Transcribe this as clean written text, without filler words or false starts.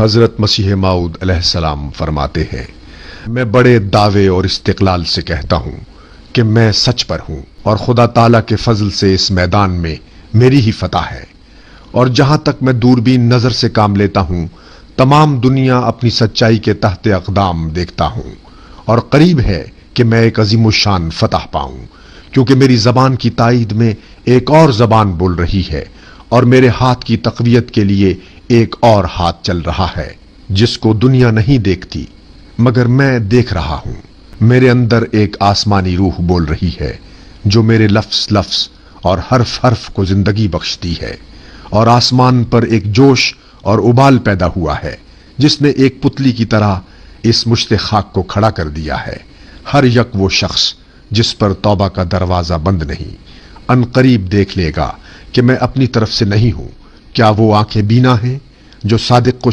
حضرت مسیح موعود علیہ السلام فرماتے ہیں، میں بڑے دعوے اور استقلال سے کہتا ہوں کہ میں سچ پر ہوں، اور خدا تعالیٰ کے فضل سے اس میدان میں میری ہی فتح ہے، اور جہاں تک میں دوربین نظر سے کام لیتا ہوں تمام دنیا اپنی سچائی کے تحت اقدام دیکھتا ہوں، اور قریب ہے کہ میں ایک عظیم الشان فتح پاؤں، کیونکہ میری زبان کی تائید میں ایک اور زبان بول رہی ہے، اور میرے ہاتھ کی تقویت کے لیے ایک اور ہاتھ چل رہا ہے جس کو دنیا نہیں دیکھتی مگر میں دیکھ رہا ہوں۔ میرے اندر ایک آسمانی روح بول رہی ہے جو میرے لفظ لفظ اور حرف حرف کو زندگی بخشتی ہے، اور آسمان پر ایک جوش اور ابال پیدا ہوا ہے جس نے ایک پتلی کی طرح اس مشت خاک کو کھڑا کر دیا ہے۔ ہر یک وہ شخص جس پر توبہ کا دروازہ بند نہیں، ان قریب دیکھ لے گا کہ میں اپنی طرف سے نہیں ہوں۔ کیا وہ آنکھیں بینا ہیں جو صادق کو